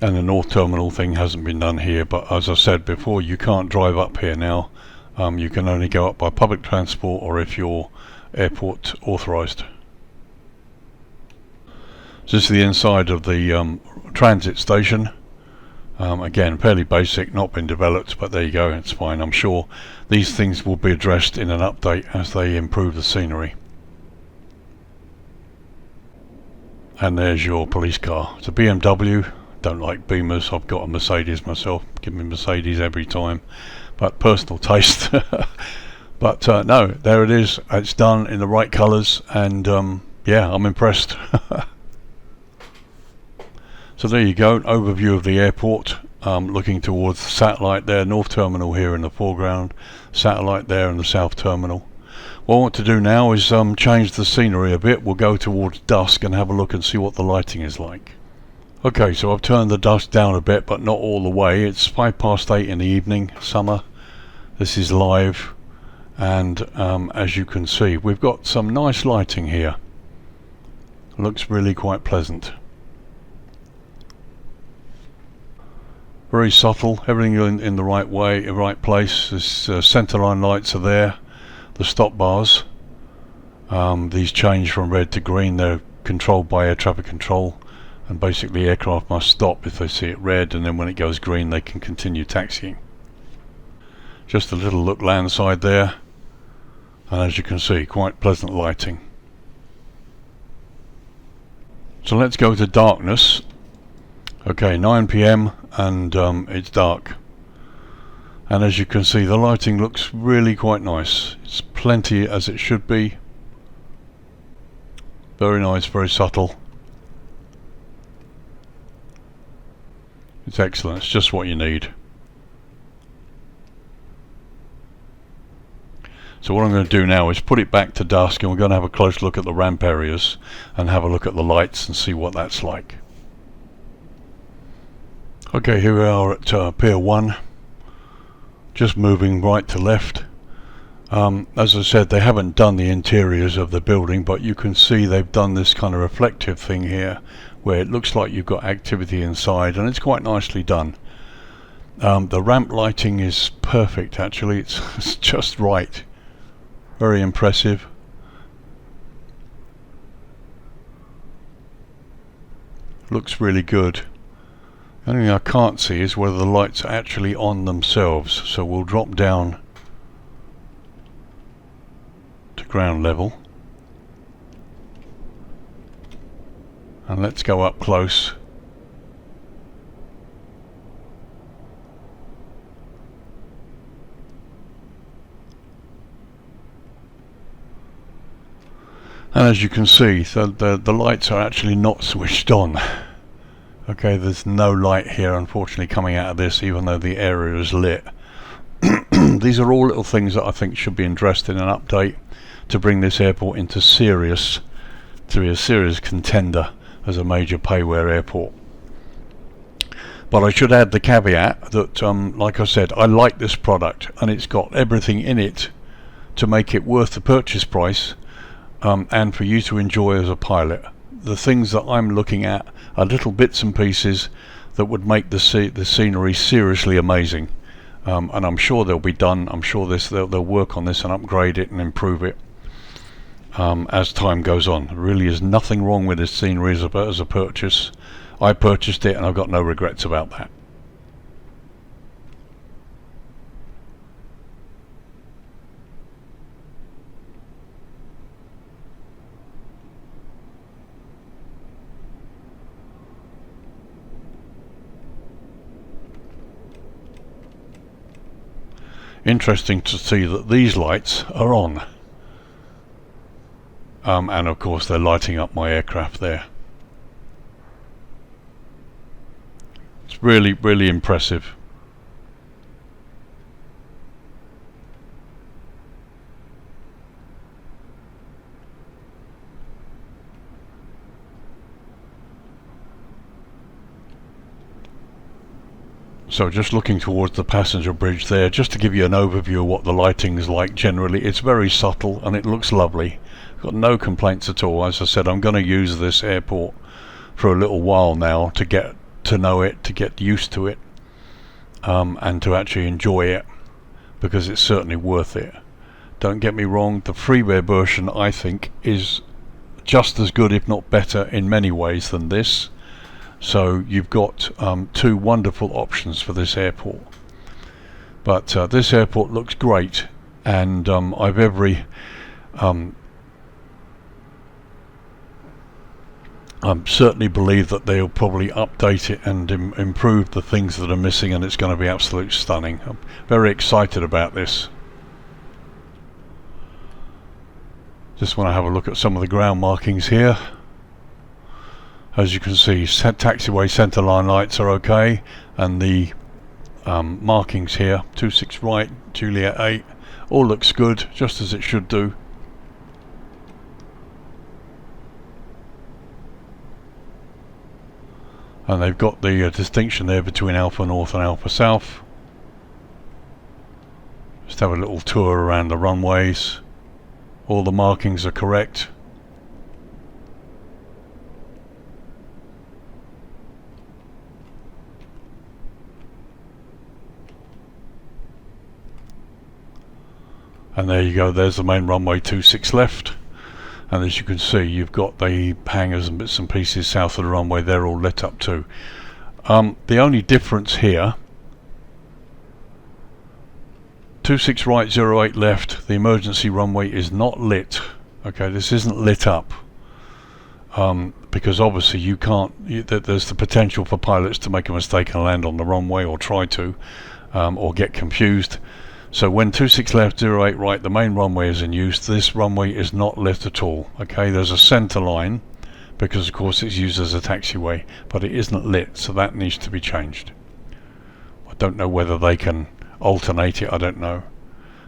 Speaker 1: And the North Terminal thing hasn't been done here, but as I said before, you can't drive up here now. You can only go up by public transport or if you're airport authorised. This is the inside of the transit station. Again, fairly basic, not been developed, but there you go, it's fine. I'm sure these things will be addressed in an update as they improve the scenery. And there's your police car. It's a BMW. Don't like Beamers. I've got a Mercedes myself. Give me Mercedes every time. But personal taste. But no, there it is. It's done in the right colours, and yeah, I'm impressed. So there you go, an overview of the airport, looking towards the satellite there, North Terminal here in the foreground, satellite there in the South Terminal. What I want to do now is change the scenery a bit. We'll go towards dusk and have a look and see what the lighting is like. Okay, so I've turned the dusk down a bit, but not all the way. It's 8:05 in the evening, summer. This is live, and as you can see, we've got some nice lighting here. Looks really quite pleasant. Very subtle, everything in the right way, right place. This centerline lights are there. The stop bars, these change from red to green. They're controlled by air traffic control, and basically aircraft must stop if they see it red, and then when it goes green they can continue taxiing. Just a little look landside there, and as you can see, quite pleasant lighting. So let's go to darkness. Okay, 9 PM and it's dark. And as you can see, the lighting looks really quite nice. It's plenty as it should be. Very nice, very subtle. It's excellent, it's just what you need. So what I'm going to do now is put it back to dusk, and we're going to have a close look at the ramp areas and have a look at the lights and see what that's like. Okay, here we are at Pier 1, just moving right to left. As I said, they haven't done the interiors of the building, but you can see they've done this kind of reflective thing here where it looks like you've got activity inside, and it's quite nicely done. The ramp lighting is perfect actually, it's just right. Very impressive. Looks really good. The only thing I can't see is whether the lights are actually on themselves, so we'll drop down to ground level and let's go up close. And as you can see, so the lights are actually not switched on. Okay, there's no light here unfortunately coming out of this, even though the area is lit. These are all little things that I think should be addressed in an update to bring this airport into to be a serious contender as a major payware airport. But I should add the caveat that, like I said, I like this product and it's got everything in it to make it worth the purchase price. And for you to enjoy as a pilot. The things that I'm looking at are little bits and pieces that would make the scenery seriously amazing, and I'm sure they'll be done. I'm sure they'll work on this and upgrade it and improve it as time goes on. There really is nothing wrong with this scenery as a purchase. I purchased it and I've got no regrets about that. Interesting to see that these lights are on, and of course they're lighting up my aircraft there. It's really, really impressive. So just looking towards the passenger bridge there, just to give you an overview of what the lighting is like generally. It's very subtle and it looks lovely. Got no complaints at all. As I said, I'm going to use this airport for a little while now to get to know it, to get used to it, and to actually enjoy it, because it's certainly worth it. Don't get me wrong, the freeware version I think is just as good, if not better, in many ways than this. So you've got two wonderful options for this airport. But this airport looks great, and I've certainly believe that they'll probably update it and improve the things that are missing, and it's going to be absolutely stunning. I'm very excited about this. Just want to have a look at some of the ground markings here. As you can see, taxiway centre line lights are okay, and the markings here, 26 right, Juliet 8, all looks good, just as it should do. And they've got the distinction there between Alpha North and Alpha South. Just have a little tour around the runways. All the markings are correct. And there you go, there's the main runway 26 left. And as you can see, you've got the hangars and bits and pieces south of the runway, they're all lit up too. The only difference here, 26 right, 08 left, the emergency runway is not lit. Okay, this isn't lit up. Because obviously you can't, there's the potential for pilots to make a mistake and land on the runway, or try to. or get confused. So when 26 left, 08 right, the main runway is in use. This runway is not lit at all. Okay, there's a centre line because of course it's used as a taxiway, but it isn't lit, so that needs to be changed. I don't know whether they can alternate it, I don't know.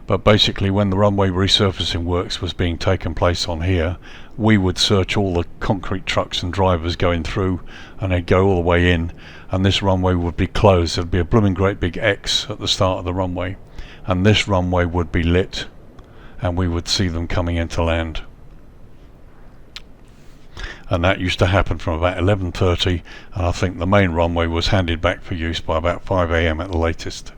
Speaker 1: But basically when the runway resurfacing works was being taken place on here, we would search all the concrete trucks and drivers going through, and they'd go all the way in, and this runway would be closed. There'd be a blooming great big X at the start of the runway, and this runway would be lit, and we would see them coming into land. And that used to happen from about 11:30, and I think the main runway was handed back for use by about 5 AM at the latest.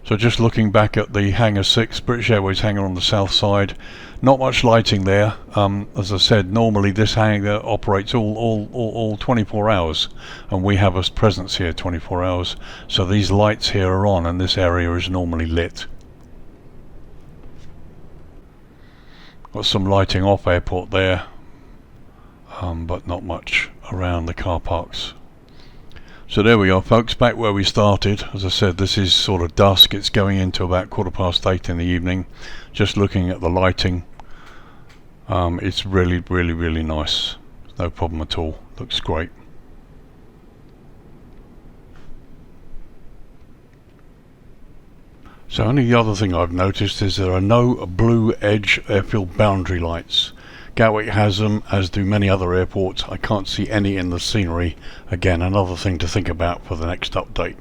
Speaker 1: So just looking back at the Hangar 6, British Airways hangar on the south side, not much lighting there. As I said, normally this hangar operates all 24 hours, and we have a presence here 24 hours. So these lights here are on, and this area is normally lit. Got some lighting off airport there, but not much around the car parks. So there we are, folks, back where we started. As I said, this is sort of dusk. It's going into about 8:15 in the evening. Just looking at the lighting, it's really nice. No problem at all. Looks great. So only the other thing I've noticed is there are no blue edge airfield boundary lights. Gatwick has them, as do many other airports. I can't see any in the scenery. Again, another thing to think about for the next update.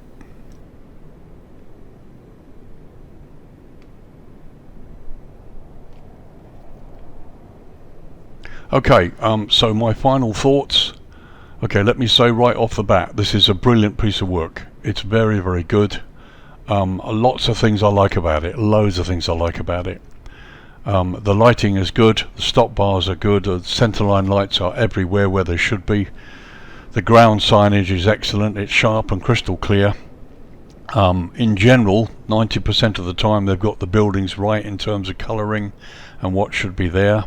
Speaker 1: Okay, so my final thoughts. Okay, let me say right off the bat, this is a brilliant piece of work. It's very good. Lots of things I like about it, loads of things I like about it. The lighting is good, the stop bars are good, the centerline lights are everywhere where they should be. The ground signage is excellent, it's sharp and crystal clear. In general, 90% of the time they've got the buildings right in terms of colouring and what should be there.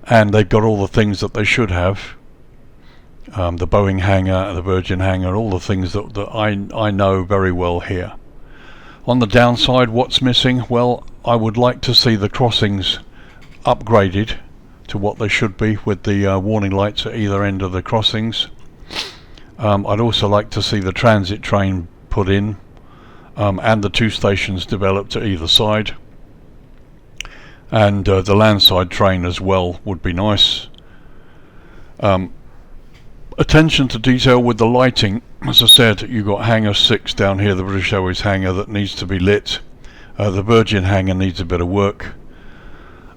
Speaker 1: And they've got all the things that they should have. The Boeing Hangar, the Virgin Hangar, all the things that I know very well here. On the downside, what's missing? Well, I would like to see the crossings upgraded to what they should be, with the warning lights at either end of the crossings. I'd also like to see the transit train put in, and the 2 stations developed at either side. And the Landside train as well would be nice. Attention to detail with the lighting. As I said, you've got Hangar 6 down here, the British Airways hangar, that needs to be lit. The Virgin Hangar needs a bit of work.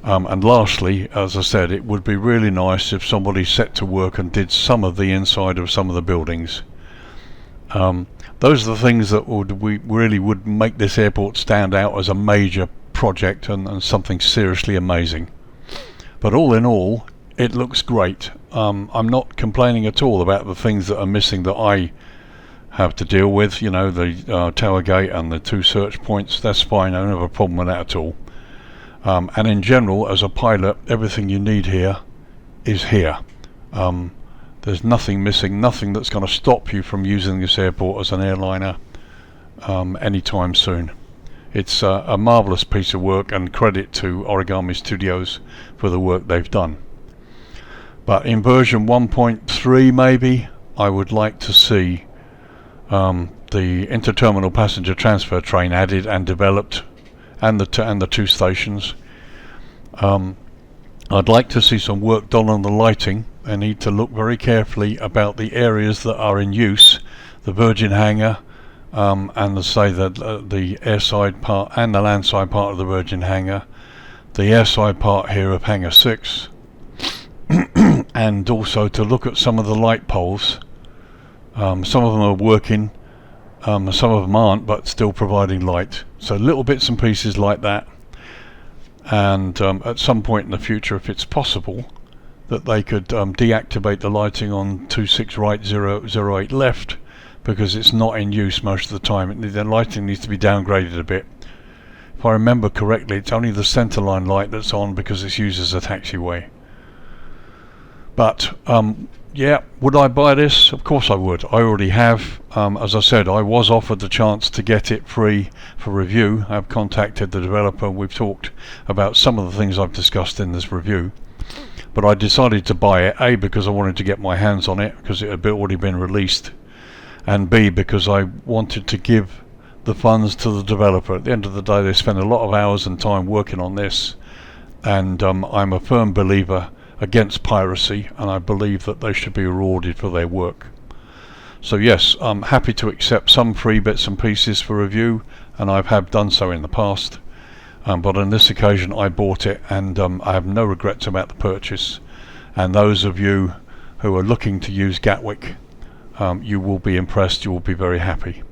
Speaker 1: And lastly, as I said, it would be really nice if somebody set to work and did some of the inside of some of the buildings. Those are the things that really would make this airport stand out as a major project and something seriously amazing. But all in all, it looks great. I'm not complaining at all about the things that are missing that I have to deal with. You know, the Towergate and the 2 search points, that's fine, I don't have a problem with that at all. And in general, as a pilot, everything you need here is here. There's nothing missing, nothing that's going to stop you from using this airport as an airliner anytime soon. It's a marvellous piece of work, and credit to Origami Studios for the work they've done. But in version 1.3 maybe, I would like to see the interterminal passenger transfer train added and developed, and the 2 stations. I'd like to see some work done on the lighting. I need to look very carefully about the areas that are in use, the Virgin Hangar, and the airside part and the landside part of the Virgin Hangar, the airside part here of Hangar 6, and also to look at some of the light poles. Some of them are working, some of them aren't, but still providing light. So little bits and pieces like that. And at some point in the future, if it's possible, that they could deactivate the lighting on 26 right, 008 left, because it's not in use most of the time. The lighting needs to be downgraded a bit. If I remember correctly, it's only the centerline light that's on because it's used as a taxiway. But yeah, would I buy this? Of course I would. I already have. As I said, I was offered the chance to get it free for review. I've contacted the developer. We've talked about some of the things I've discussed in this review. But I decided to buy it, A, because I wanted to get my hands on it, because it had already been released, and B, because I wanted to give the funds to the developer. At the end of the day, they spend a lot of hours and time working on this, and I'm a firm believer against piracy, and I believe that they should be rewarded for their work. So yes, I'm happy to accept some free bits and pieces for review, and I have done so in the past, but on this occasion I bought it, and I have no regrets about the purchase. And those of you who are looking to use Gatwick, you will be impressed, you will be very happy.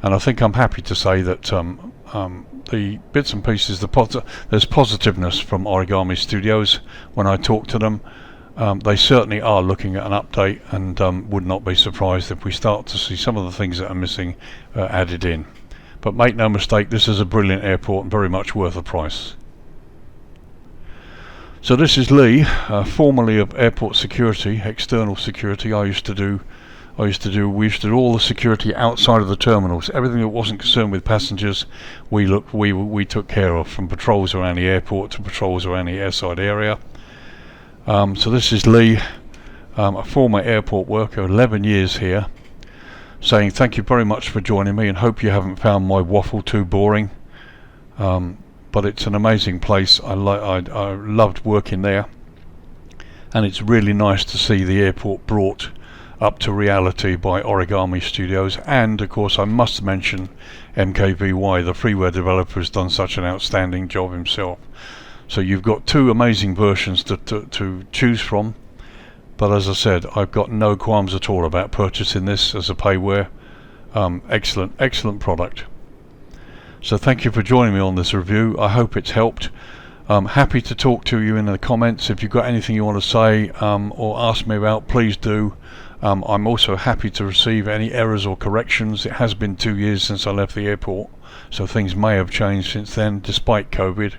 Speaker 1: And I think I'm happy to say that the bits and pieces, there's positiveness from Origami Studios. When I talk to them, they certainly are looking at an update, and would not be surprised if we start to see some of the things that are missing added in. But make no mistake, this is a brilliant airport and very much worth the price. So this is Lee, formerly of airport security, external security. We used to do all the security outside of the terminals. Everything that wasn't concerned with passengers, we took care of, from patrols around the airport to patrols around the airside area. So this is Lee, a former airport worker, 11 years here, saying thank you very much for joining me, and hope you haven't found my waffle too boring. But it's an amazing place. I loved working there, and it's really nice to see the airport brought up to reality by Origami Studios. And of course I must mention MKVY, the freeware developer, has done such an outstanding job himself. So you've got two amazing versions to choose from, but as I said, I've got no qualms at all about purchasing this as a payware. Excellent product. So thank you for joining me on this review. I hope it's helped. I'm happy to talk to you in the comments. If you've got anything you want to say or ask me about, please do. I'm also happy to receive any errors or corrections. It has been 2 years since I left the airport, so things may have changed since then, despite COVID.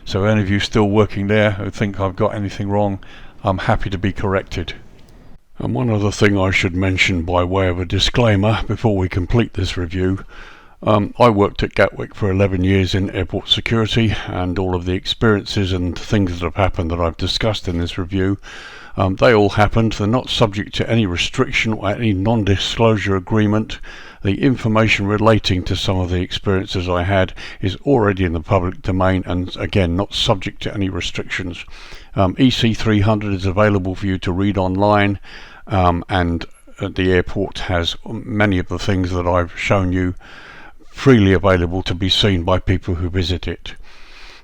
Speaker 1: So any of you still working there who think I've got anything wrong, I'm happy to be corrected. And one other thing I should mention by way of a disclaimer before we complete this review. I worked at Gatwick for 11 years in airport security, and all of the experiences and things that have happened that I've discussed in this review, they all happened. They're not subject to any restriction or any non-disclosure agreement. The information relating to some of the experiences I had is already in the public domain, and again not subject to any restrictions. EC300 is available for you to read online, and the airport has many of the things that I've shown you freely available to be seen by people who visit it.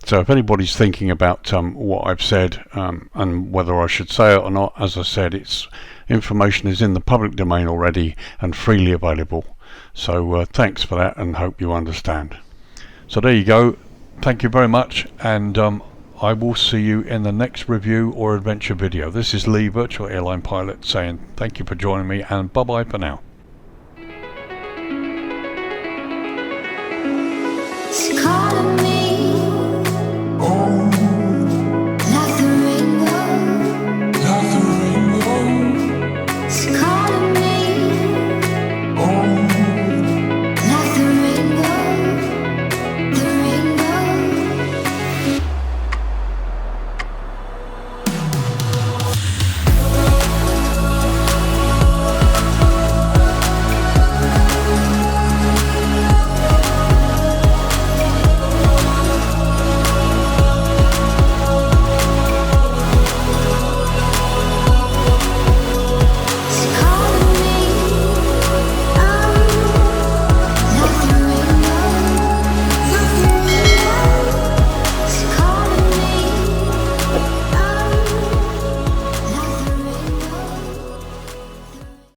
Speaker 1: So if anybody's thinking about what I've said and whether I should say it or not, as I said, it's information is in the public domain already and freely available. So thanks for that, and hope you understand. So there you go. Thank you very much, and I will see you in the next review or adventure video. This is Lee, Virtual Airline Pilot, saying thank you for joining me, and bye bye for now.